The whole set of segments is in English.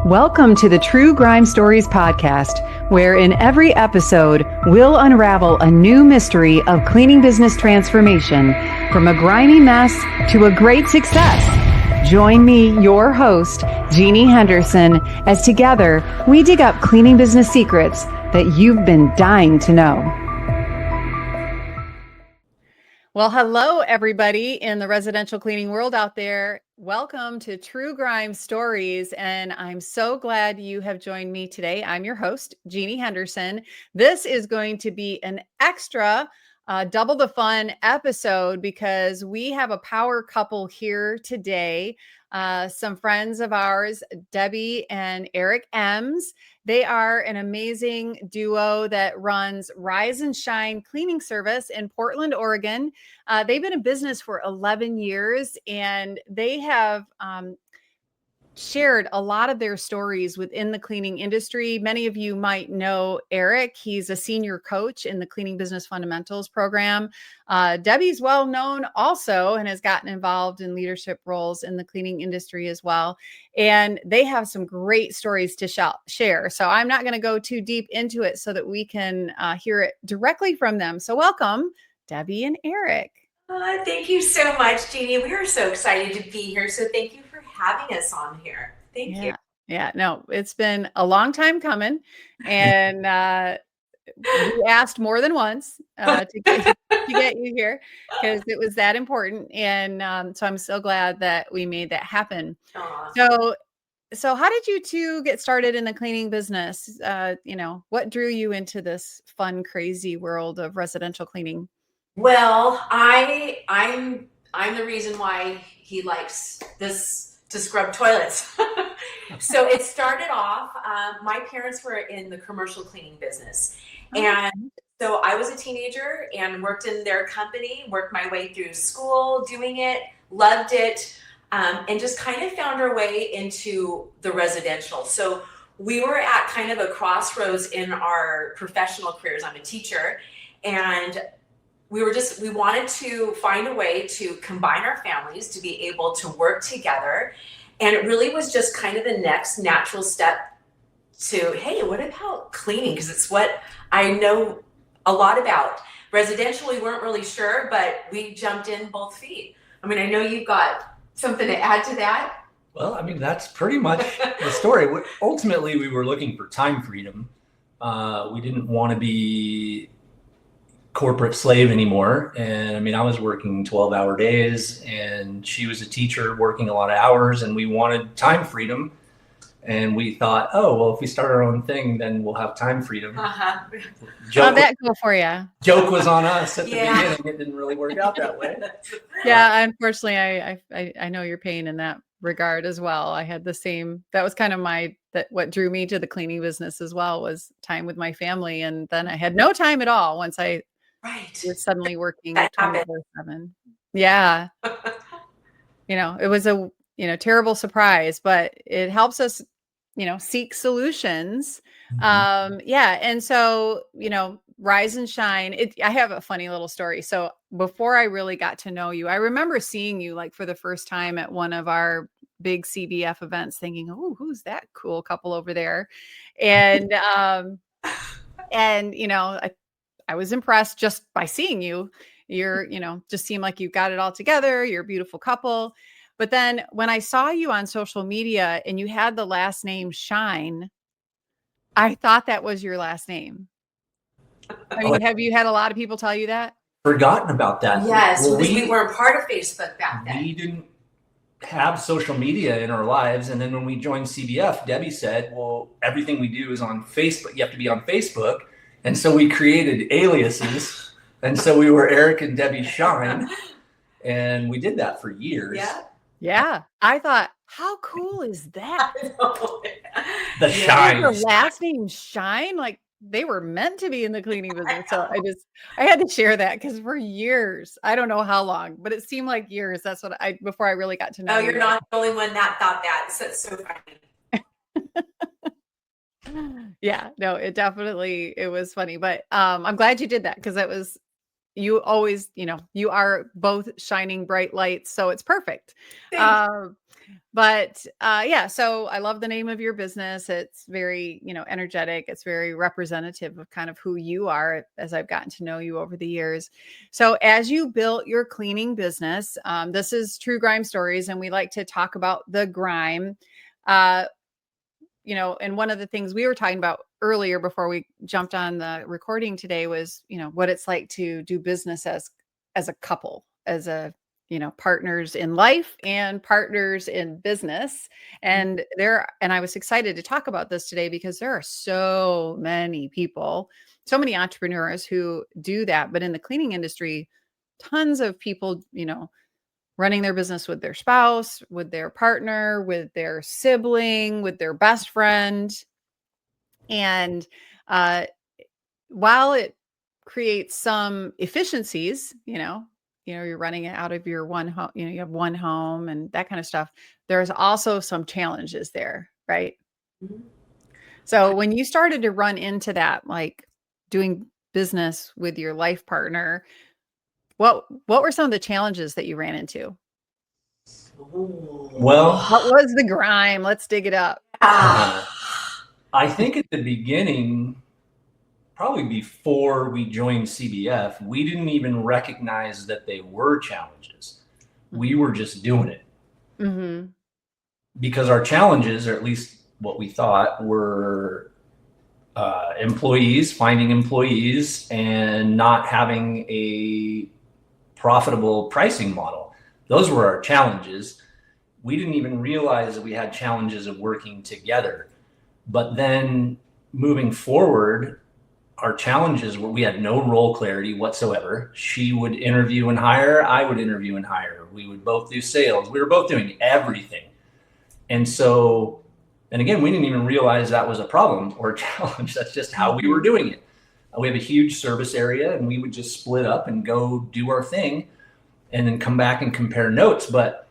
Welcome to the True Grime Stories podcast, where in every episode, we'll unravel a new mystery of cleaning business transformation from a grimy mess to a great success. Join me, your host, Jeannie Henderson, as together we dig up cleaning business secrets that you've been dying to know. Well, hello, everybody in the residential cleaning world out there. Welcome to True Grime Stories, and I'm so glad you have joined me today. I'm your host, Jeannie Henderson. This is going to be an extra double the fun episode because we have a power couple here today. Some friends of ours, Debbie and Eric Emms. They are an amazing duo that runs Rise and Shine cleaning service in Portland, Oregon. They've been in business for 11 years, and they have shared a lot of their stories within the cleaning industry. Many of you might know Eric. He's a senior coach in the Cleaning Business Fundamentals program. Debbie's well known also and has gotten involved in leadership roles in the cleaning industry as well. And they have some great stories to share. So I'm not going to go too deep into it so that we can hear it directly from them. So welcome, Debbie and Eric. Thank you so much, Jeannie. We are so excited to be here. So thank you for having us on here. Thank you. Yeah, no, it's been a long time coming. And we asked more than once to get you here because it was that important. And so I'm so glad that we made that happen. So how did you two get started in the cleaning business? What drew you into this fun, crazy world of residential cleaning? Well, I'm the reason why he likes this to scrub toilets. So it started off, my parents were in the commercial cleaning business. And so I was a teenager and worked in their company, worked my way through school, doing it, loved it, and just kind of found our way into the residential. So we were at kind of a crossroads in our professional careers. I'm a teacher, and we wanted to find a way to combine our families to be able to work together. And it really was just kind of the next natural step to, hey, what about cleaning? Because it's what I know a lot about. Residential, we weren't really sure, but we jumped in both feet. I mean, I know you've got something to add to that. Well, I mean, that's pretty much the story. Ultimately, we were looking for time freedom. We didn't want to be corporate slave anymore. And I mean, I was working 12-hour days and she was a teacher working a lot of hours, and we wanted time freedom. And we thought, oh, well, if we start our own thing, then we'll have time freedom. How'd that go for you? Joke was on us at the beginning. It didn't really work out that way. Yeah, unfortunately, I know your pain in that regard as well. I had the same. That was kind of what drew me to the cleaning business as well, was time with my family. And then I had no time at all once I was suddenly working 24/7. Yeah. It was a terrible surprise, but it helps us seek solutions. And so Rise and Shine. I have a funny little story. So before I really got to know you, I remember seeing you like for the first time at one of our big CBF events, thinking, oh, who's that cool couple over there? And I was impressed just by seeing you. You're, just seemed like you got it all together. You're a beautiful couple. But then when I saw you on social media and you had the last name Shine, I thought that was your last name. I mean, have you had a lot of people tell you that? Forgotten about that. Yes, because we weren't part of Facebook back then. We didn't have social media in our lives. And then when we joined CBF, Debbie said, well, everything we do is on Facebook. You have to be on Facebook. And so we created aliases. And so we were Eric and Debbie Shine. And we did that for years. Yeah. I thought, how cool is that? The Shine. Your last name Shine? Like they were meant to be in the cleaning business. So I had to share that because for years, I don't know how long, but it seemed like years. That's what before I really got to know you. You're not the only one that thought that. So it's so funny. Yeah, no, it was funny, but I'm glad you did that because that was, you always, you are both shining bright lights. So it's perfect. But yeah, so I love the name of your business. It's very, energetic. It's very representative of kind of who you are as I've gotten to know you over the years. So as you built your cleaning business, this is True Grime Stories, and we like to talk about the grime. And one of the things we were talking about earlier before we jumped on the recording today was, what it's like to do business as a couple, as a partners in life and partners in business. And I was excited to talk about this today because there are so many people, so many entrepreneurs who do that. But in the cleaning industry, tons of people, running their business with their spouse, with their partner, with their sibling, with their best friend. And while it creates some efficiencies, you're running it out of your one home, you have one home and that kind of stuff. There's also some challenges there, right? Mm-hmm. So when you started to run into that, like doing business with your life partner, what were some of the challenges that you ran into? Well, what was the grime? Let's dig it up. I think at the beginning, probably before we joined CBF, we didn't even recognize that they were challenges. We were just doing it. Mm-hmm. Because our challenges, or at least what we thought, were finding employees and not having a profitable pricing model. Those were our challenges. We didn't even realize that we had challenges of working together. But then moving forward, our challenges were we had no role clarity whatsoever. She would interview and hire. I would interview and hire. We would both do sales. We were both doing everything. And again, we didn't even realize that was a problem or a challenge. That's just how we were doing it. We have a huge service area and we would just split up and go do our thing and then come back and compare notes. But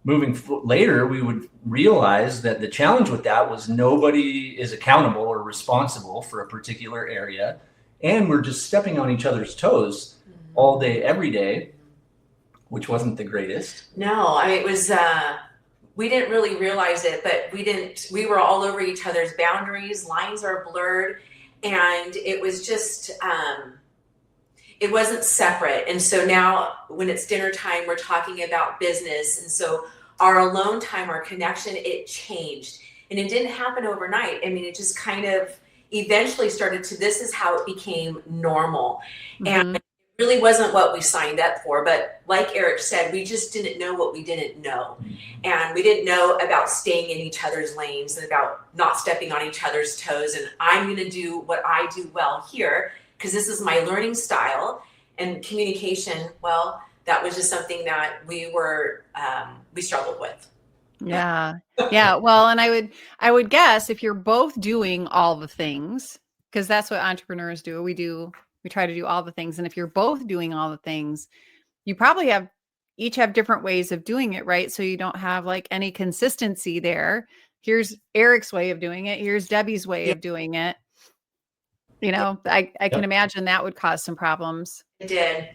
later, we would realize that the challenge with that was nobody is accountable or responsible for a particular area. And we're just stepping on each other's toes all day, every day, which wasn't the greatest. No, I mean, it was, we didn't really realize it, but we were all over each other's boundaries. Lines are blurred. And it was just, it wasn't separate. And so now when it's dinner time, we're talking about business. And so our alone time, our connection, it changed. And it didn't happen overnight. I mean, it just kind of eventually this is how it became normal. Mm-hmm. And it really wasn't what we signed up for. But like Eric said, we just didn't know what we didn't know. Mm-hmm. And we didn't know about staying in each other's lanes and about not stepping on each other's toes. And I'm going to do what I do well here, because this is my learning style. And communication, well, that was just something that we struggled with. Yeah. Yeah. Well, and I would guess if you're both doing all the things, because that's what entrepreneurs do. We try to do all the things. And if you're both doing all the things, you probably each have different ways of doing it, right? So you don't have like any consistency there. Here's Eric's way of doing it. Here's Debbie's way of doing it. I can imagine that would cause some problems. It did.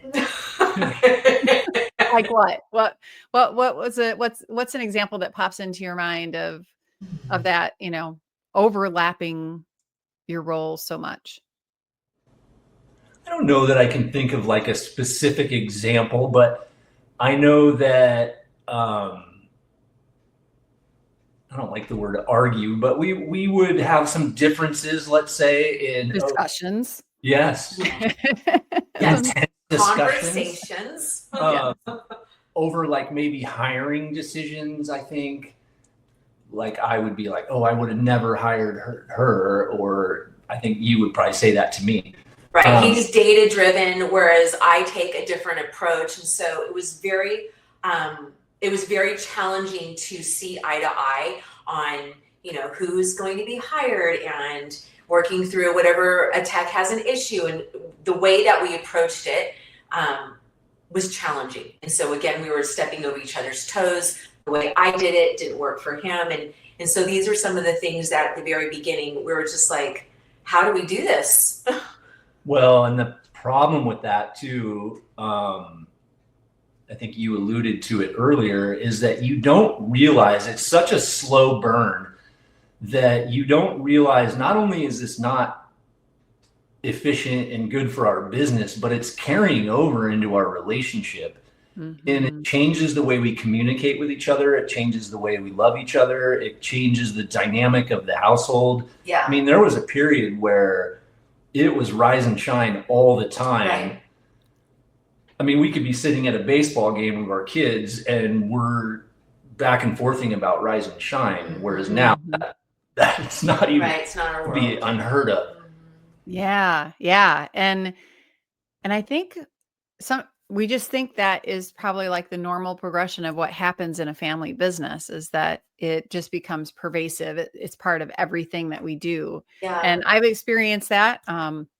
Like what? What was it? What's an example that pops into your mind of that, overlapping your roles so much? I don't know that I can think of like a specific example, but I know that I don't like the word argue, but we would have some differences, let's say, in discussions. Yes. Yes. Conversations. Over like maybe hiring decisions, I think. Like I would be like, oh, I would have never hired her, or I think you would probably say that to me. Right. He's data driven, whereas I take a different approach. And so it was very challenging to see eye to eye on, who's going to be hired and working through whatever a tech has an issue. And the way that we approached it was challenging. And so again, we were stepping over each other's toes. The way I did it didn't work for him. And so these are some of the things that at the very beginning, we were just like, how do we do this? Well, and the problem with that too, I think you alluded to it earlier, is that you don't realize it's such a slow burn that you don't realize not only is this not efficient and good for our business, but it's carrying over into our relationship. Mm-hmm. And it changes the way we communicate with each other. It changes the way we love each other. It changes the dynamic of the household. Yeah. I mean, there was a period where it was rise and shine all the time. Right. I mean, we could be sitting at a baseball game with our kids and we're back and forthing about rise and shine. Whereas now that's not even it's not our world. Be unheard of. Yeah. Yeah. And I think we just think that is probably like the normal progression of what happens in a family business, is that it just becomes pervasive. It's part of everything that we do. Yeah. And I've experienced that.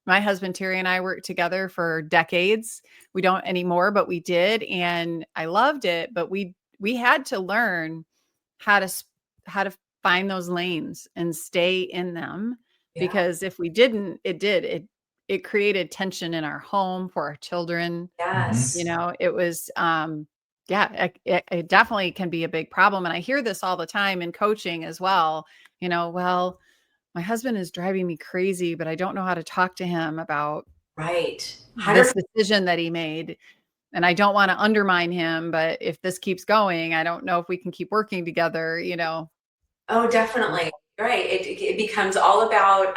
My husband, Terry, and I worked together for decades. We don't anymore, but we did. And I loved it, but we had to learn how to find those lanes and stay in them. Yeah. Because if we didn't, it created tension in our home for our children. Yes. You know, it was, it definitely can be a big problem. And I hear this all the time in coaching as well. You know, well, my husband is driving me crazy, but I don't know how to talk to him about this decision that he made. And I don't want to undermine him, but if this keeps going, I don't know if we can keep working together, you know. Oh, definitely. Right. It becomes all about,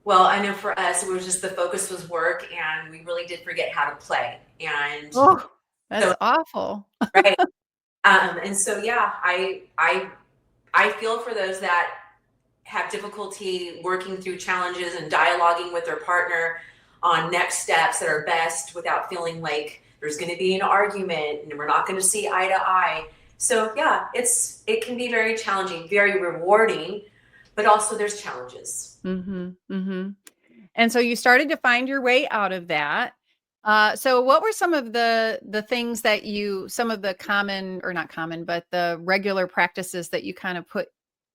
well, I know for us, it was just the focus was work, and we really did forget how to play. And that's awful. Right. And so, yeah, I feel for those that have difficulty working through challenges and dialoguing with their partner on next steps that are best without feeling like there's going to be an argument and we're not going to see eye to eye. So yeah, it can be very challenging, very rewarding, but also there's challenges. Mm-hmm, mm-hmm. And so you started to find your way out of that. So what were some of the things that some of the common, or not common, but the regular practices that you kind of put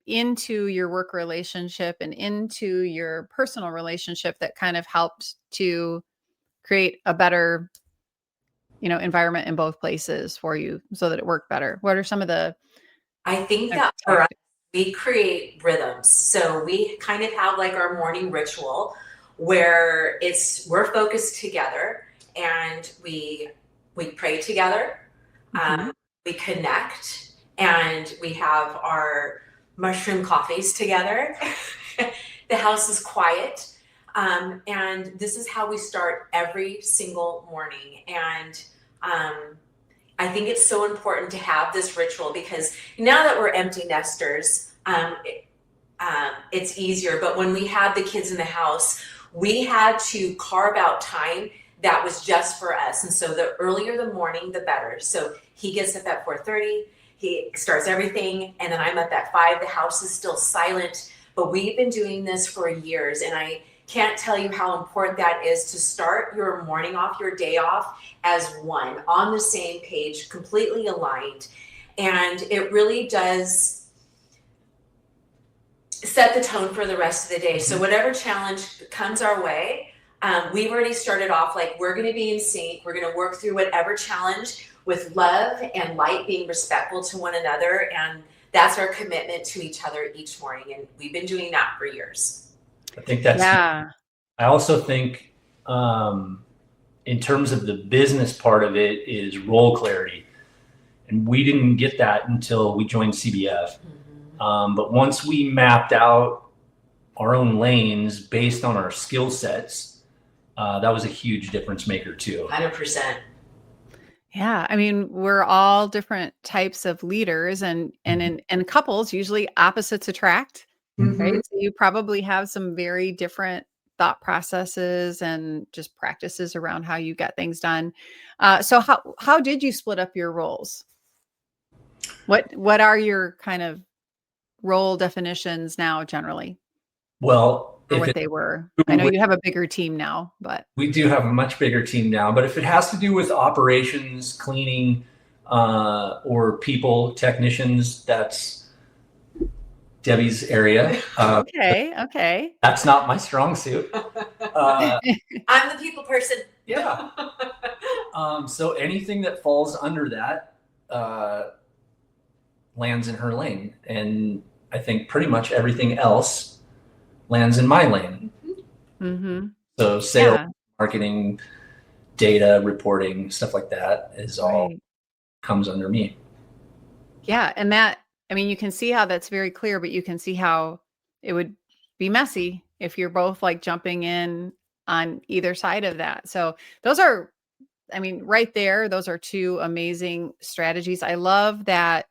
into your work relationship and into your personal relationship that kind of helped to create a better, environment in both places for you so that it worked better? What are some of the... I think that for us, we create rhythms. So we kind of have like our morning ritual where we're focused together and we pray together, we connect, and we have our mushroom coffees together. The house is quiet. And this is how we start every single morning. And I think it's so important to have this ritual because now that we're empty nesters, it's easier. But when we had the kids in the house, we had to carve out time that was just for us. And so the earlier the morning, the better. So he gets up at 4:30, he starts everything, and then I'm up at 5. The house is still silent, but we've been doing this for years. And I can't tell you how important that is to start your morning off, your day off as one, on the same page, completely aligned. And it really does set the tone for the rest of the day. So whatever challenge comes our way, we've already started off like we're going to be in sync. We're going to work through whatever challenge with love and light, being respectful to one another. And that's our commitment to each other each morning. And we've been doing that for years. I think that's, I also think in terms of the business part of it is role clarity. And we didn't get that until we joined CBF. But once we mapped out our own lanes based on our skill sets, that was a huge difference maker too. 100%. Yeah. I mean, we're all different types of leaders, and in couples, usually opposites attract. Right. So you probably have some very different thought processes and just practices around how you get things done. So how did you split up your roles? What are your kind of role definitions now generally? Well, or what they were. I know you have a bigger team now, but we do have a much bigger team now. But if it has to do with operations, cleaning, or people, technicians, Debbie's area. Okay. That's not my strong suit. I'm the people person. Yeah. So anything that falls under that lands in her lane. And I think pretty much everything else lands in my lane. Mm-hmm. So sales, marketing, data, reporting, stuff like that is all comes under me. Yeah. And that, I mean, you can see how that's very clear, but you can see how it would be messy if you're both like jumping in on either side of that. So those are, I mean, right there, those are two amazing strategies. I love that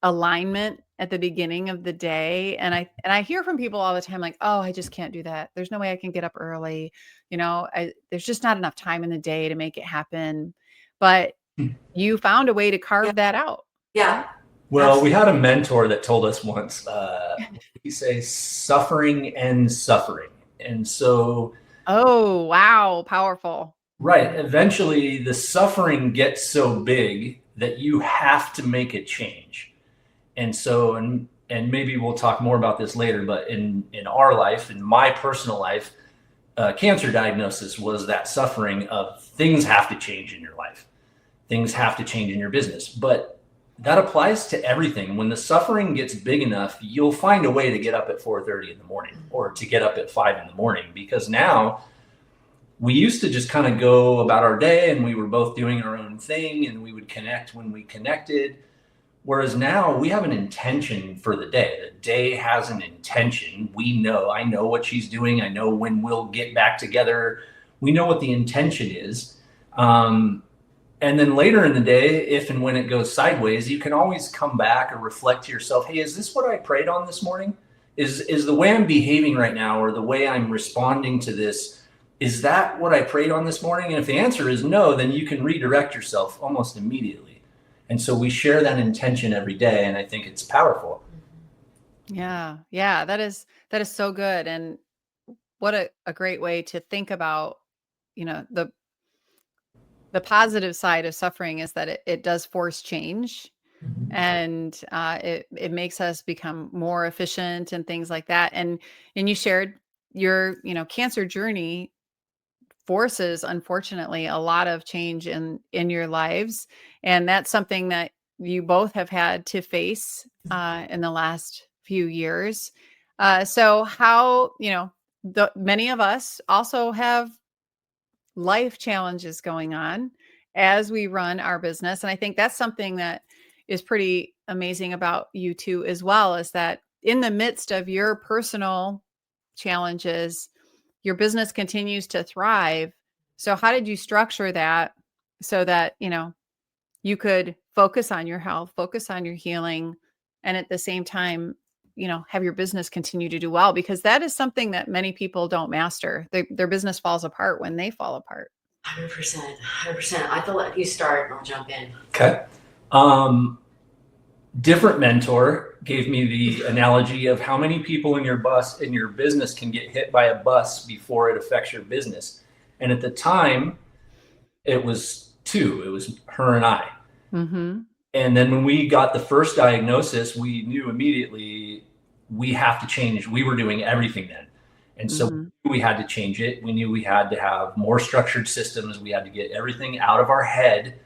alignment at the beginning of the day. And I hear from people all the time, like, oh, I just can't do that. There's no way I can get up early. There's just not enough time in the day to make it happen. But you found a way to carve that out. Yeah. Well, we had a mentor that told us once, he say suffering and suffering. And so, oh, wow. Powerful. Right. Eventually the suffering gets so big that you have to make a change. And so, and maybe we'll talk more about this later, but in our life, in my personal life, cancer diagnosis was that suffering of things have to change in your life. Things have to change in your business. But that applies to everything. When the suffering gets big enough, you'll find a way to get up at 4:30 in the morning or to get up at 5 in the morning, because now we used to just kind of go about our day and we were both doing our own thing and we would connect when we connected. Whereas now we have an intention for the day. The day has an intention. I know what she's doing. I know when we'll get back together. We know what the intention is. And then later in the day, if and when it goes sideways, you can always come back or reflect to yourself, hey, is this what I prayed on this morning? Is the way I'm behaving right now or the way I'm responding to this, is that what I prayed on this morning? And if the answer is no, then you can redirect yourself almost immediately. And so we share that intention every day. And I think it's powerful. Yeah. That is so good. And what a great way to think about, the positive side of suffering is that it does force change, and it makes us become more efficient and things like that. And you shared your, cancer journey forces, unfortunately, a lot of change in your lives. And that's something that you both have had to face in the last few years. So how, many of us also have life challenges going on as we run our business. And I think that's something that is pretty amazing about you two as well, is that in the midst of your personal challenges, your business continues to thrive. So how did you structure that so that, you could focus on your health, focus on your healing, and at the same time, have your business continue to do well? Because that is something that many people don't master. Their business falls apart when they fall apart. 100%. I feel like you start and I'll jump in. Okay. Different mentor gave me the analogy of how many people in your business can get hit by a bus before it affects your business. And at the time, it was 2. It was her and I. Mm-hmm. And then when we got the first diagnosis, we knew immediately we have to change. We were doing everything then. And so we had to change it. We knew we had to have more structured systems. We had to get everything out of our head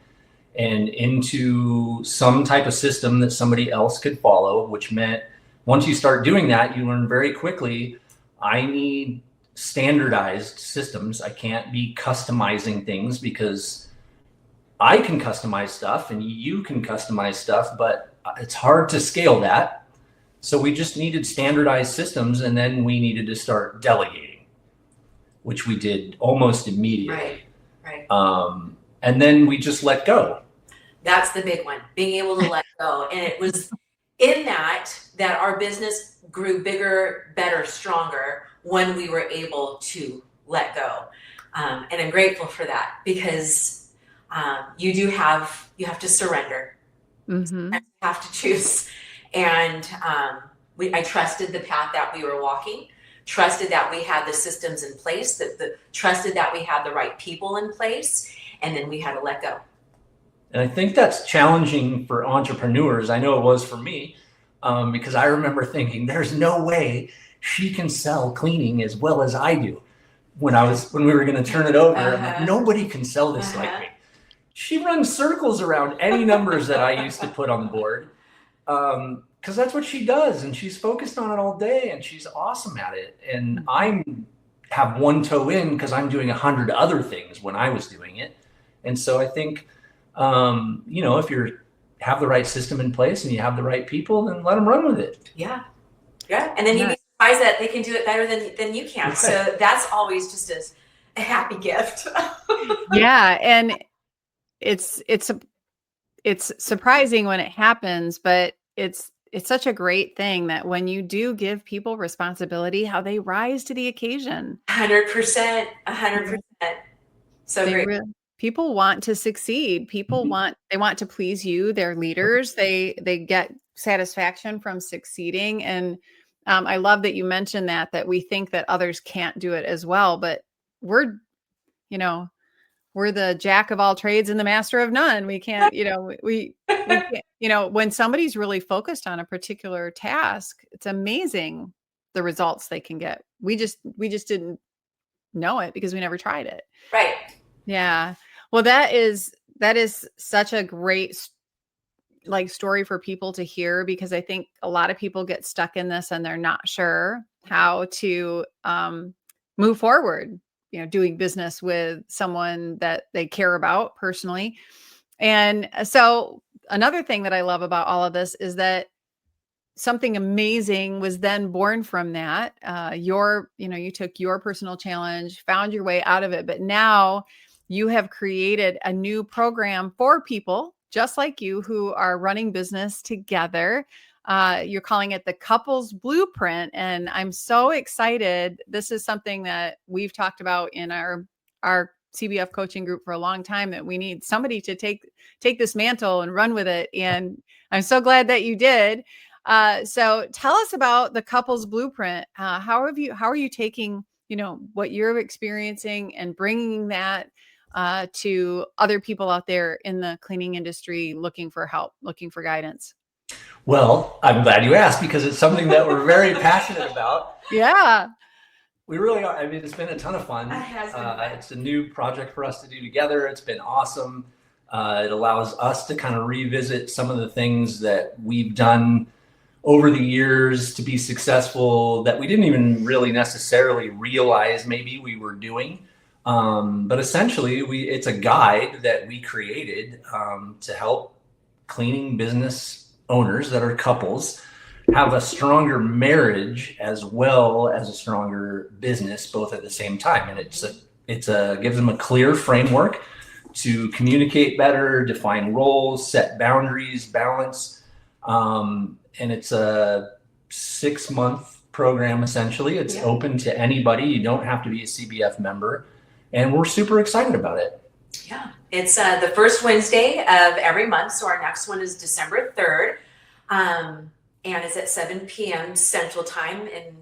and into some type of system that somebody else could follow, which meant once you start doing that, you learn very quickly, I need standardized systems. I can't be customizing things, because I can customize stuff and you can customize stuff, but it's hard to scale that. So we just needed standardized systems, and then we needed to start delegating, which we did almost immediately. Right. And then we just let go. That's the big one, being able to let go. And it was in that our business grew bigger, better, stronger when we were able to let go. And I'm grateful for that, because you have to surrender. Mm-hmm. You have to choose. And I trusted the path that we were walking, trusted that we had the systems in place, trusted that we had the right people in place, and then we had to let go. And I think that's challenging for entrepreneurs. I know it was for me. because I remember thinking, there's no way she can sell cleaning as well as I do. When we were going to turn it over, I'm like, nobody can sell this like me. She runs circles around any numbers that I used to put on the board, because that's what she does, and she's focused on it all day, and she's awesome at it. And I have one toe in because I'm doing 100 other things when I was doing it. And so I think, if you have the right system in place and you have the right people, then let them run with it. Yeah. And then you'd be surprised that they can do it better than you can. Right. So that's always just a happy gift. Yeah. And it's surprising when it happens, but it's such a great thing that when you do give people responsibility, how they rise to the occasion. 100%. So great. People want to succeed. People want to please you, their leaders. They get satisfaction from succeeding. And I love that you mentioned that we think that others can't do it as well, but we're the jack of all trades and the master of none. We can't, we can't, when somebody's really focused on a particular task, it's amazing the results they can get. We just didn't know it because we never tried it. Right. Yeah. Well, that is such a great story for people to hear, because I think a lot of people get stuck in this and they're not sure how to move forward, doing business with someone that they care about personally. And so another thing that I love about all of this is that something amazing was then born from that. You took your personal challenge, found your way out of it, but now you have created a new program for people just like you who are running business together. You're calling it the Couples Blueprint. And I'm so excited. This is something that we've talked about in our CBF coaching group for a long time, that we need somebody to take this mantle and run with it. And I'm so glad that you did. So tell us about the Couples Blueprint. How are you taking, what you're experiencing and bringing that to other people out there in the cleaning industry looking for help, looking for guidance? Well, I'm glad you asked, because it's something that we're very passionate about. Yeah. We really are. I mean, it's been a ton of fun. It's a new project for us to do together. It's been awesome. It allows us to kind of revisit some of the things that we've done over the years to be successful that we didn't even really necessarily realize maybe we were doing. But essentially, it's a guide that we created to help cleaning business owners that are couples have a stronger marriage as well as a stronger business, both at the same time. And it gives them a clear framework to communicate better, define roles, set boundaries, balance. And it's a 6-month program, essentially. It's open to anybody. You don't have to be a CBF member. And we're super excited about it. Yeah. It's the first Wednesday of every month. So our next one is December 3rd. And it's at 7 p.m. Central Time. And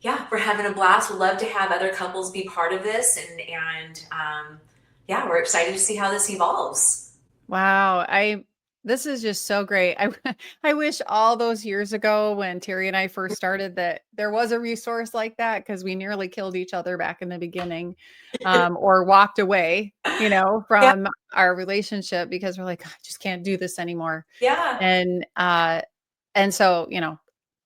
yeah, we're having a blast. We'd love to have other couples be part of this. And we're excited to see how this evolves. Wow. This is just so great. I wish all those years ago when Terry and I first started that there was a resource like that, because we nearly killed each other back in the beginning, or walked away, from our relationship because we're like, I just can't do this anymore. Yeah. And so,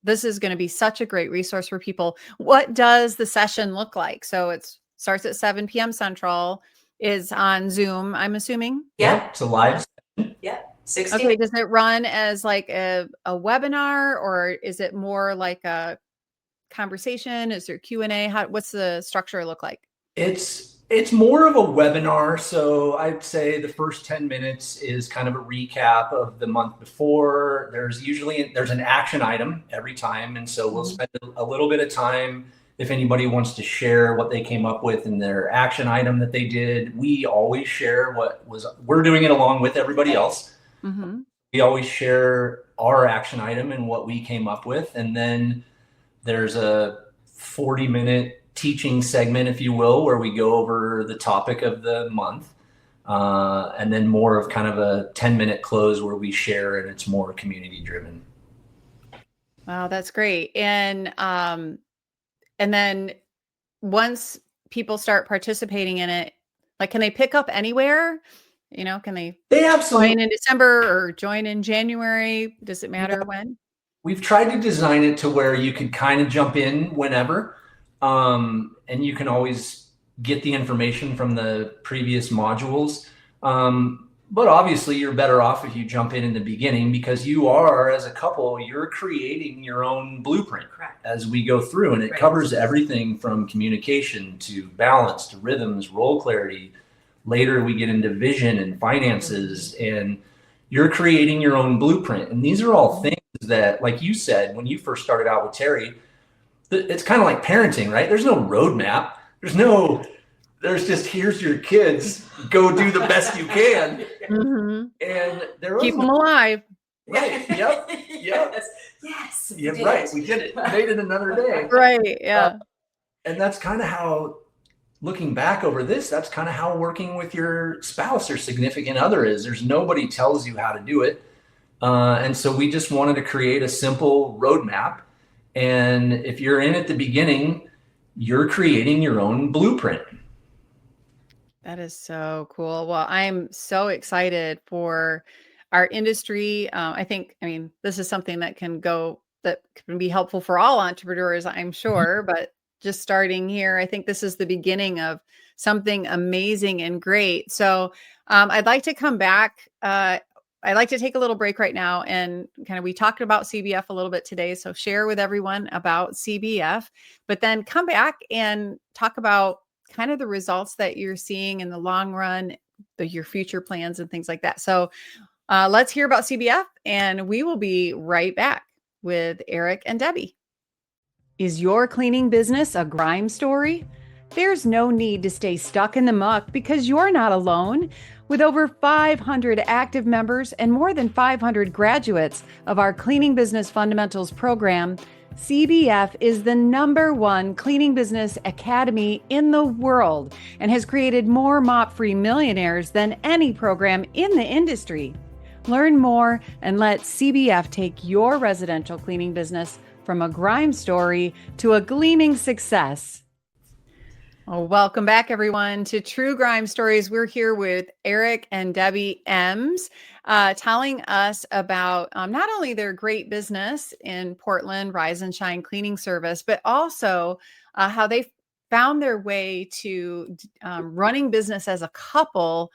this is going to be such a great resource for people. What does the session look like? So it starts at 7 p.m. Central, is on Zoom, I'm assuming. Yeah. It's a live session. Yeah. 60. Okay. Does it run as like a webinar, or is it more like a conversation? Is there Q&A? What's the structure look like? It's more of a webinar. So I'd say the first 10 minutes is kind of a recap of the month before. There's an action item every time. And so we'll spend a little bit of time if anybody wants to share what they came up with in their action item that they did. We always share we're doing it along with everybody else. Mm-hmm. We always share our action item and what we came up with. And then there's a 40-minute teaching segment, if you will, where we go over the topic of the month. And then more of kind of a 10-minute close where we share, and it's more community driven. Wow, that's great. And then once people start participating in it, like, can they pick up anywhere? Can they They absolutely. join in December or join in January? Does it Yeah, matter when? we've tried to design it to where you could kind of jump in whenever, and you can always get the information from the previous modules. But obviously, you're better off if you jump in the beginning, because you are, as a couple, you're creating your own blueprint. Correct. As we go through, and it Right. covers everything from communication to balance to rhythms, role clarity. Later, we get into vision and finances, and you're creating your own blueprint. And these are all things that, like you said, when you first started out with Terry, it's kind of like parenting, right? There's no roadmap. There's just, here's your kids, go do the best you can. Mhm. And there Keep them alive. Right. Yep. Yes. Yeah, right. We did it. Made it another day. Right. Yeah. And that's kind of how, looking back over this, that's kind of how working with your spouse or significant other is. There's nobody tells you how to do it. And so we just wanted to create a simple roadmap. And if you're in at the beginning, you're creating your own blueprint. That is so cool. Well, I'm so excited for our industry. I mean, this is something that can be helpful for all entrepreneurs, I'm sure, but just starting here, I think this is the beginning of something amazing and great. So I'd like to come back. I'd like to take a little break right now, and we talked about CBF a little bit today. So share with everyone about CBF, but then come back and talk about kind of the results that you're seeing in the long run, your future plans and things like that. So let's hear about CBF, and we will be right back with Eric and Debbie. Is your cleaning business a grime story? There's no need to stay stuck in the muck, because you're not alone. With over 500 active members and more than 500 graduates of our Cleaning Business Fundamentals program, CBF is the #1 cleaning business academy in the world and has created more mop-free millionaires than any program in the industry. Learn more and let CBF take your residential cleaning business from a grime story to a gleaming success. Well, welcome back, everyone, to True Grime Stories. We're here with Eric and Debbie Emms, telling us about not only their great business in Portland, Rise and Shine Cleaning Service, but also how they found their way to running business as a couple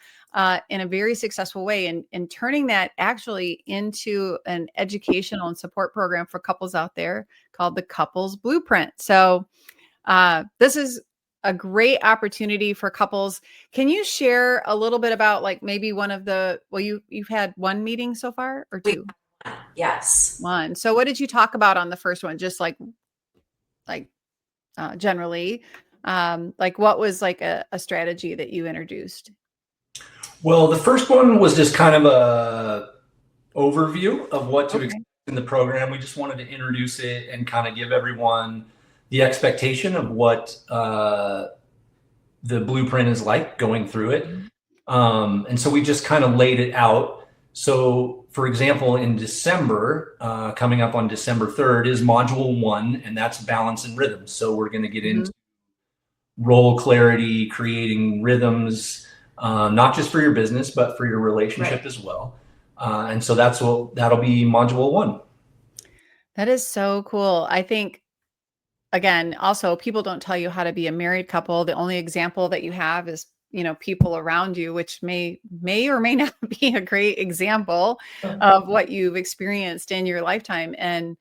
in a very successful way, and turning that actually into an educational and support program for couples out there called the Couples Blueprint. So this is a great opportunity for couples. Can you share a little bit about, like, maybe you've had one meeting so far, or two? Yes. One. So what did you talk about on the first one? Just like generally, like, what was like a strategy that you introduced? Well, the first one was just kind of a overview of what to expect in the program. We just wanted to introduce it and kind of give everyone the expectation of what the blueprint is like going through it. And so we just kind of laid it out. So, for example, in December, coming up on December 3rd is module 1, and that's balance and rhythm. So we're going to get into role clarity, creating rhythms, not just for your business, but for your relationship as well. And so that'll be module 1. That is so cool. I think, again, also, people don't tell you how to be a married couple. The only example that you have is, people around you, which may or may not be a great example of what you've experienced in your lifetime. And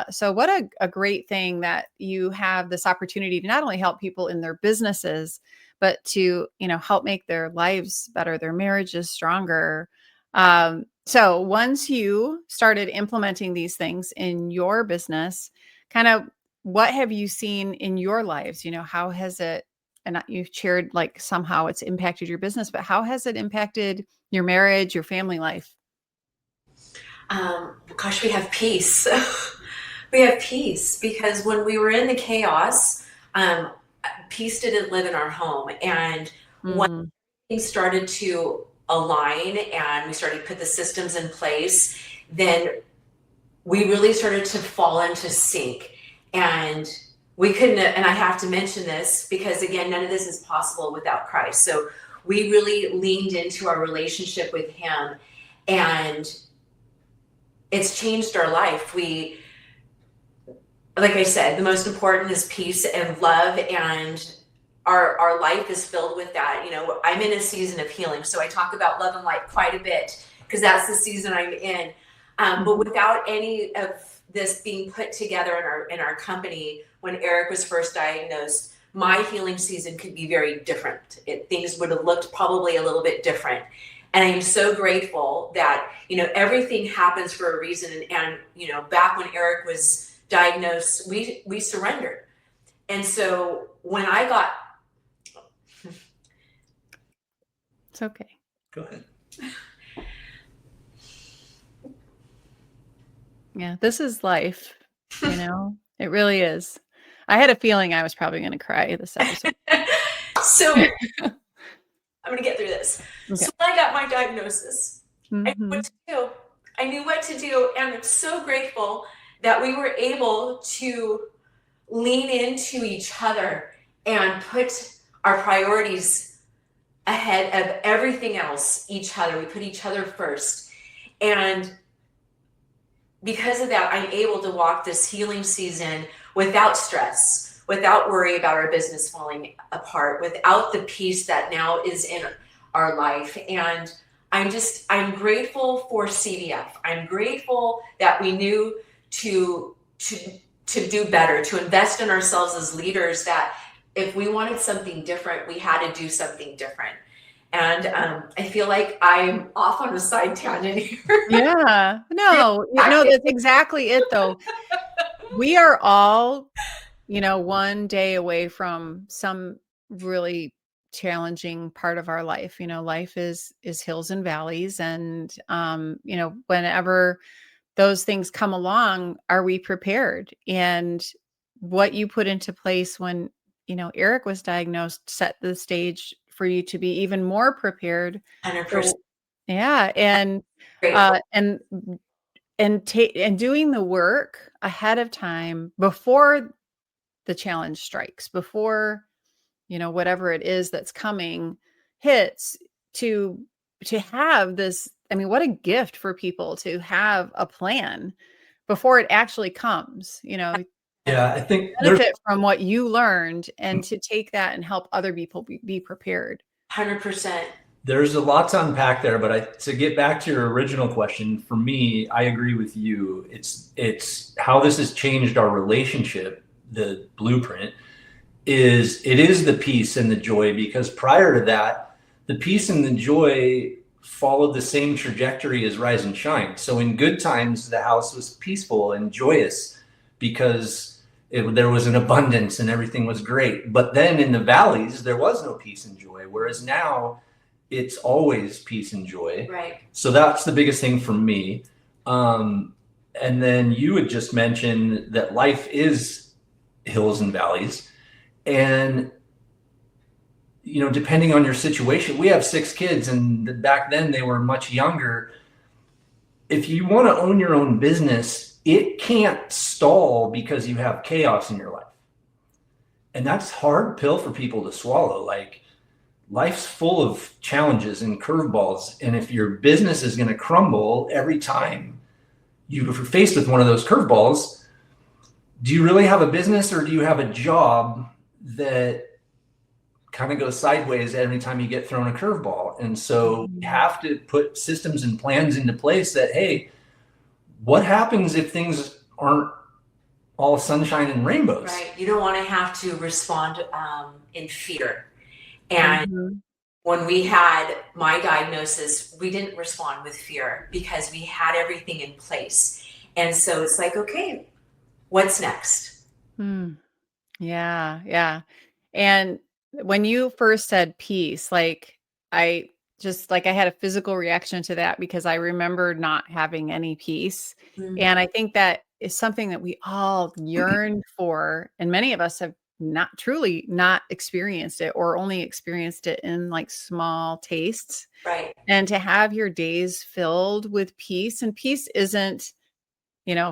so what a great thing that you have this opportunity to not only help people in their businesses, but to, help make their lives better, their marriages stronger. So once you started implementing these things in your business, kind of, what have you seen in your lives? How has it, and you've shared, like, somehow it's impacted your business, but how has it impacted your marriage, your family life? Gosh, we have peace. We have peace because when we were in the chaos, peace didn't live in our home. And when things started to align and we started to put the systems in place, then we really started to fall into sync. And we couldn't, and I have to mention this because again, none of this is possible without Christ. So we really leaned into our relationship with him, and it's changed our life. We, like I said, the most important is peace and love, and our life is filled with that. You know, I'm in a season of healing, so I talk about love and light quite a bit because that's the season I'm in. But without any of this being put together in our company, when Eric was first diagnosed, my healing season could be very different. Things would have looked probably a little bit different. And I am so grateful that, you know, everything happens for a reason. And you know, back when Eric was diagnosed, we surrendered. And so when I got, It's okay. Go ahead. Yeah, this is life, you know, it really is. I had a feeling I was probably going to cry this episode. so I'm going to get through this. Okay. So when I got my diagnosis, I knew Mhm. what to do. I knew what to do. And I'm so grateful that we were able to lean into each other and put our priorities ahead of everything else, each other. We put each other first. And because of that, I'm able to walk this healing season without stress, without worry about our business falling apart, without the peace that now is in our life. And I'm grateful for CVF. I'm grateful that we knew to do better, to invest in ourselves as leaders, that if we wanted something different, we had to do something different. And I feel like I'm off on a side tangent here. Yeah, no, that's exactly it though. We are all, you know, one day away from some really challenging part of our life. You know, life is hills and valleys. And, you know, whenever those things come along, are we prepared? And what you put into place when, you know, Eric was diagnosed set the stage for you to be even more prepared. 100%. Yeah. And, Grateful. and doing the work ahead of time before the challenge strikes, before, you know, whatever it is that's coming hits, to have this. I mean, what a gift for people to have a plan before it actually comes, you know. Yeah, I think there's Benefit from what you learned and to take that and help other people be prepared. 100%. a lot to unpack there, but to get back to your original question, for me, I agree with you. It's how this has changed our relationship. The blueprint is the peace and the joy, because prior to that, the peace and the joy followed the same trajectory as rise and shine. So in good times, the house was peaceful and joyous because there was an abundance and everything was great. But then in the valleys, there was no peace and joy. Whereas now it's always peace and joy. Right. So that's the biggest thing for me. And then you had just mentioned that life is hills and valleys. And, you know, depending on your situation, we have 6 kids, and back then they were much younger. If you want to own your own business, it can't stall because you have chaos in your life. And that's a hard pill for people to swallow. Like, life's full of challenges and curveballs. And if your business is going to crumble every time you're faced with one of those curveballs, do you really have a business, or do you have a job that kind of goes sideways every time you get thrown a curveball? And so you have to put systems and plans into place that, hey, what happens if things aren't all sunshine and rainbows? Right. You don't want to have to respond in fear. And when we had my diagnosis, we didn't respond with fear because we had everything in place. And so it's like, okay, what's next? Yeah. Yeah. And when you first said peace, like I had a physical reaction to that because I remember not having any peace. And I think that is something that we all yearn for. And many of us have not experienced it, or only experienced it in like small tastes. Right. And to have your days filled with peace, and peace isn't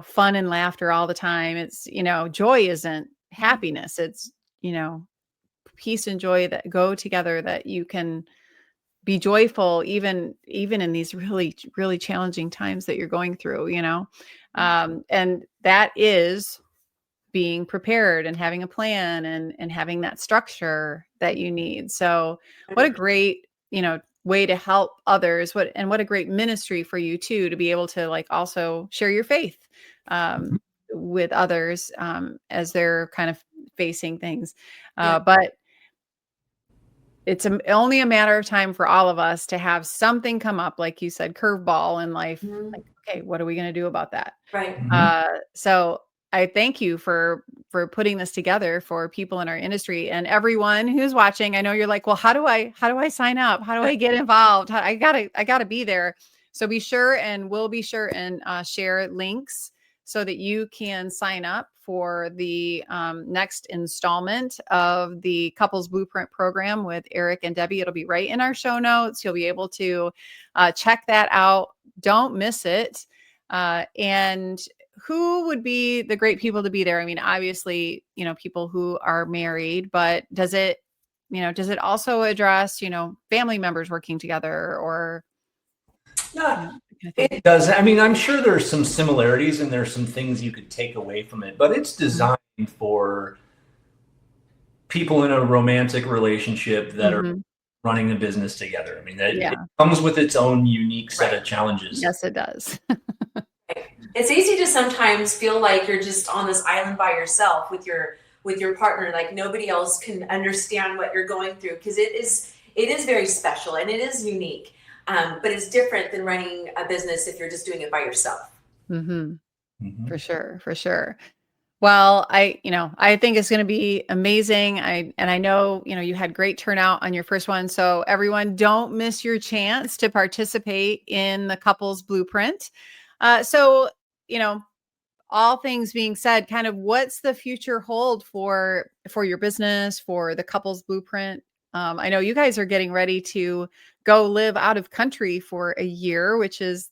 fun and laughter all the time. It's, joy isn't happiness. It's, peace and joy that go together, that you can be joyful even in these really, really challenging times that you're going through, and that is being prepared and having a plan and having that structure that you need. So what a great, way to help others. What a great ministry for you too, to be able to like also share your faith with others as they're kind of facing things. But it's only a matter of time for all of us to have something come up, like you said, curveball in life. Like, okay, what are we going to do about that? Right. So I thank you for putting this together for people in our industry and everyone who's watching. I know you're like, well, how do I sign up? How do I get involved? I gotta be there. So be sure, and we'll be sure and share links so that you can sign up for the next installment of the Couples Blueprint program with Eric and Debbie. It'll be right in our show notes. You'll be able to check that out. Don't miss it. And who would be the great people to be there? I mean, obviously, people who are married, but does it also address, family members working together or? It does. I mean, I'm sure there's some similarities and there's some things you could take away from it, but it's designed for people in a romantic relationship that are running a business together. I mean, it comes with its own unique set of challenges. Yes, it does. It's easy to sometimes feel like you're just on this island by yourself with your partner, like nobody else can understand what you're going through, because it is very special and it is unique. But it's different than running a business if you're just doing it by yourself. For sure. Well, I think it's going to be amazing. I know, you had great turnout on your first one. So everyone, don't miss your chance to participate in the Couples Blueprint. So, all things being said, kind of what's the future hold for your business, for the Couples Blueprint? I know you guys are getting ready to go live out of country for a year,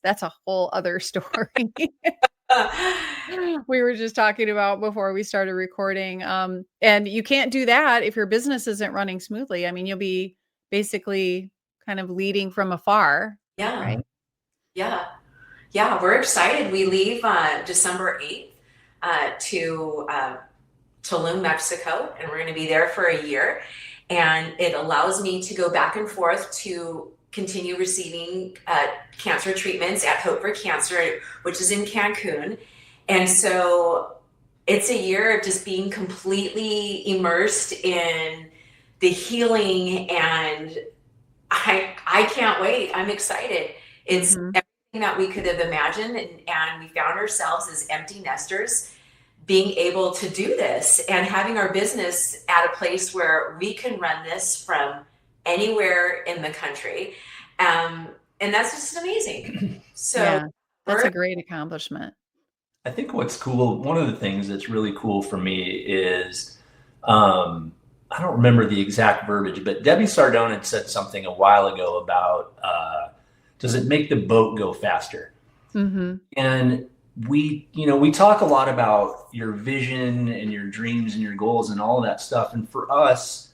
that's a whole other story. We were just talking about before we started recording. And you can't do that if your business isn't running smoothly. I mean, you'll be basically kind of leading from afar. Yeah. Right. Yeah. We're excited. We leave December 8th to Tulum, Mexico, and we're going to be there for a year. And it allows me to go back and forth to continue receiving cancer treatments at Hope for Cancer, which is in Cancun. And so it's a year of just being completely immersed in the healing, and I can't wait. I'm excited. It's everything that we could have imagined, and we found ourselves as empty nesters being able to do this and having our business at a place where we can run this from anywhere in the country. And that's just amazing. So that's a great accomplishment. I think what's cool, one of the things that's really cool for me is, I don't remember the exact verbiage, but Debbie Sardone had said something a while ago about, does it make the boat go faster? And we talk a lot about your vision and your dreams and your goals and all of that stuff. And for us,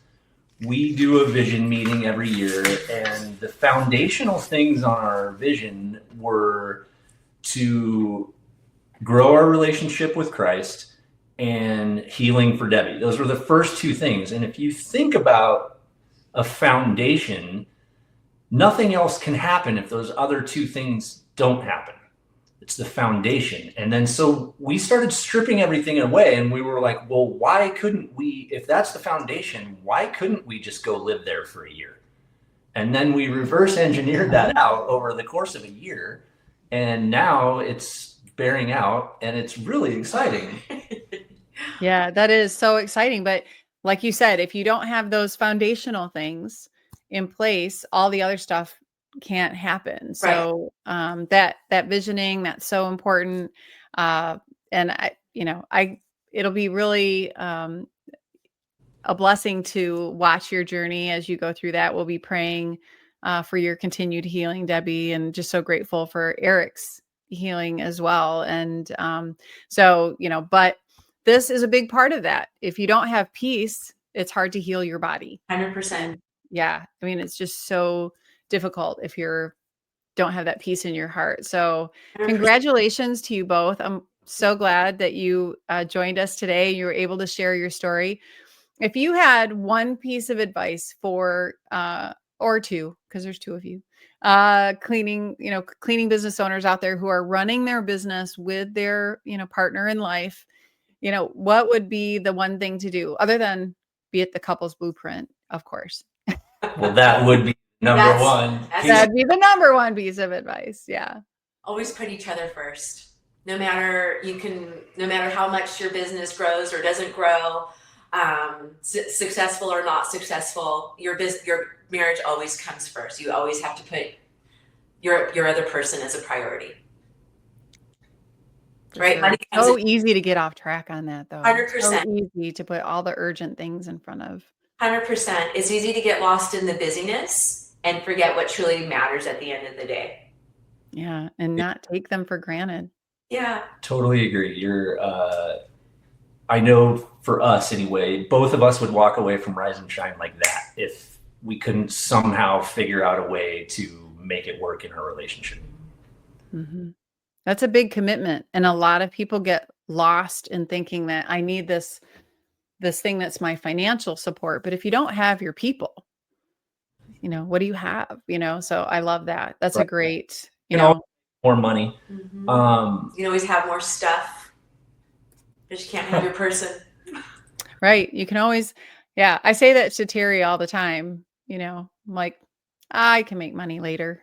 we do a vision meeting every year, and the foundational things on our vision were to grow our relationship with Christ and healing for Debbie. Those were the first two things. And if you think about a foundation, nothing else can happen if those other two things don't happen. It's the foundation. And then so we started stripping everything away, and we were like, well, why couldn't we, if that's the foundation, why couldn't we just go live there for a year? And then we reverse engineered that out over the course of a year. And now it's bearing out, and it's really exciting. Yeah, that is so exciting. But like you said, if you don't have those foundational things in place, all the other stuff can't happen. So that visioning, that's so important. And it'll be really a blessing to watch your journey as you go through that. We'll be praying for your continued healing, Debbie, and just so grateful for Eric's healing as well. And so, but this is a big part of that. If you don't have peace, it's hard to heal your body. 100%. And yeah, I mean, it's just so difficult if you don't have that peace in your heart. So 100%. congratulations to you both. I'm so glad that you joined us today. You were able to share your story. If you had one piece of advice for, or two, because there's two of you, cleaning business owners out there who are running their business with their, partner in life, what would be the one thing to do other than be at the couple's blueprint, of course? Well, that would be number one. That'd be the number one piece of advice. Yeah. Always put each other first. No matter how much your business grows or doesn't grow, successful or not successful, your marriage always comes first. You always have to put your other person as a priority. Right? Sure. So easy to get off track on that, though. 100%. So easy to put all the urgent things in front of. 100%. It's easy to get lost in the busyness and forget what truly matters at the end of the day. Yeah, and not take them for granted. Yeah. Totally agree. I know for us anyway, both of us would walk away from Rise and Shine like that if we couldn't somehow figure out a way to make it work in our relationship. Mm-hmm. That's a big commitment. And a lot of people get lost in thinking that I need this thing that's my financial support. But if you don't have your people, what do you have? So I love that. That's right. A great, more money. Mm-hmm. You can always have more stuff, but you can't have your person. Right. You can always, yeah. I say that to Terry all the time, I'm like, I can make money later.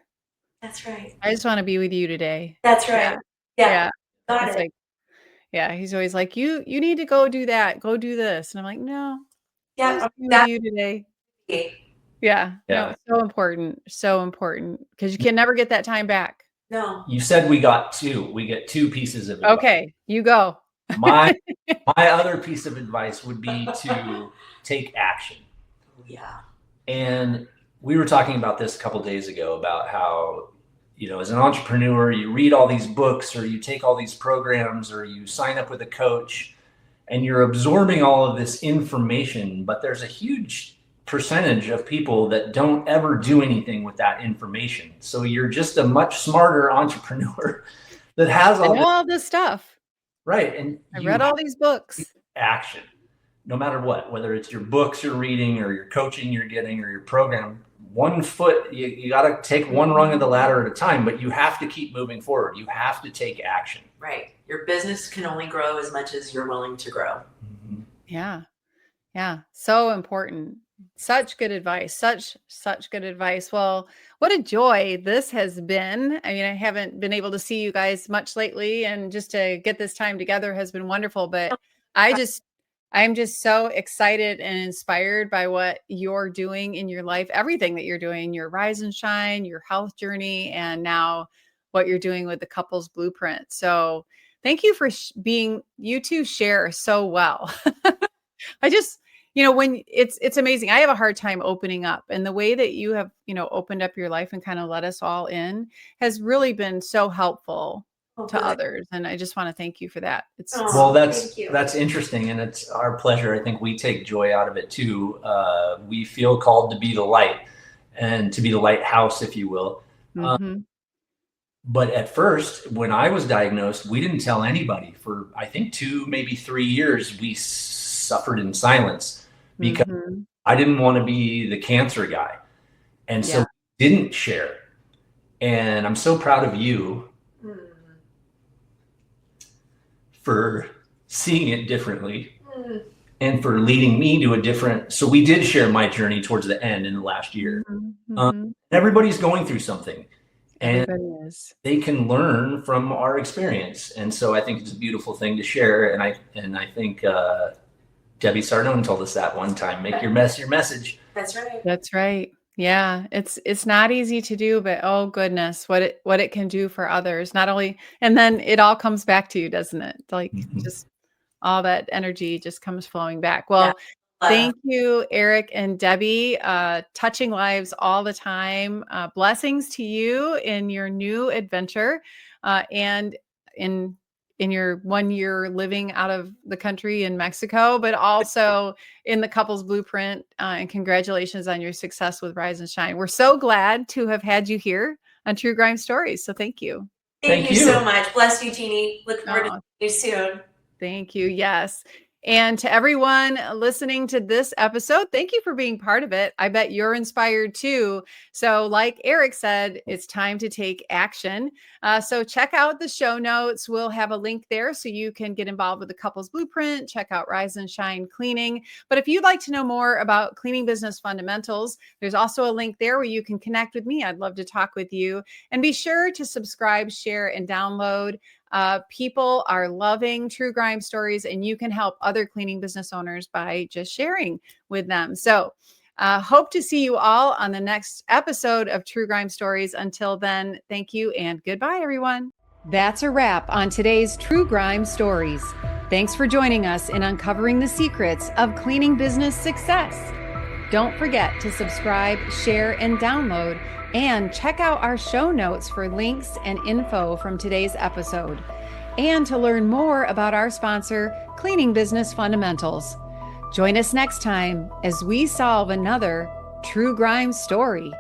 That's right. I just want to be with you today. That's right. Yeah. Got it. Like, yeah. He's always like, you need to go do that. Go do this. And I'm like, no. Yeah. With you today. Yeah. No, so important. So important. Because you can never get that time back. No. You said we get two pieces of advice. Okay. You go. My other piece of advice would be to take action. Yeah. And we were talking about this a couple of days ago about how, as an entrepreneur, you read all these books or you take all these programs or you sign up with a coach and you're absorbing all of this information, but there's a huge percentage of people that don't ever do anything with that information. So you're just a much smarter entrepreneur that has all this stuff. Right. And I read all these books. Action, no matter what, whether it's your books you're reading or your coaching you're getting or your program, one foot, you got to take one rung of the ladder at a time, but you have to keep moving forward. You have to take action. Right. Your business can only grow as much as you're willing to grow. Mm-hmm. Yeah. Yeah. So important. Such good advice. Such good advice. Well, what a joy this has been. I mean, I haven't been able to see you guys much lately, and just to get this time together has been wonderful. But I'm just so excited and inspired by what you're doing in your life, everything that you're doing, your rise and shine, your health journey, and now what you're doing with the couple's blueprint. So thank you for you two share so well. I just, when it's amazing. I have a hard time opening up, and the way that you have, opened up your life and kind of let us all in has really been so helpful to others. And I just want to thank you for that. That's interesting. And it's our pleasure. I think we take joy out of it too. We feel called to be the light and to be the lighthouse, if you will. Mm-hmm. But at first, when I was diagnosed, we didn't tell anybody for, I think 2, maybe 3 years. We suffered in silence because I didn't want to be the cancer guy. And so didn't share. And I'm so proud of you for seeing it differently and for leading me to a different. So we did share my journey towards the end in the last year. Everybody's going through something. And they can learn from our experience. And so I think it's a beautiful thing to share. And I think Debbie Sardone told us that one time, make your mess your message. That's right. That's right. Yeah. It's not easy to do, but oh goodness, what it can do for others, not only, and then it all comes back to you, doesn't it? Like just all that energy just comes flowing back. Well, thank you, Eric and Debbie, touching lives all the time. Blessings to you in your new adventure. and in your 1 year living out of the country in Mexico, but also in the Couples Blueprint. And congratulations on your success with Rise and Shine. We're so glad to have had you here on True Grime Stories. So thank you. Thank you so much. Bless you, Jeannie. Look forward to seeing you soon. Thank you. Yes. And to everyone listening to this episode, thank you for being part of it. I bet you're inspired too. So like Eric said, it's time to take action. So check out the show notes. We'll have a link there so you can get involved with the Couples Blueprint, check out Rise and Shine Cleaning. But if you'd like to know more about cleaning business fundamentals, there's also a link there where you can connect with me. I'd love to talk with you. And be sure to subscribe, share, and download. People are loving True Grime Stories, and you can help other cleaning business owners by just sharing with them. So hope to see you all on the next episode of True Grime Stories. Until then, thank you and goodbye, everyone. That's a wrap on today's True Grime Stories. Thanks for joining us in uncovering the secrets of cleaning business success. Don't forget to subscribe, share, and download. And check out our show notes for links and info from today's episode. And to learn more about our sponsor, Cleaning Business Fundamentals. Join us next time as we solve another True Grime story.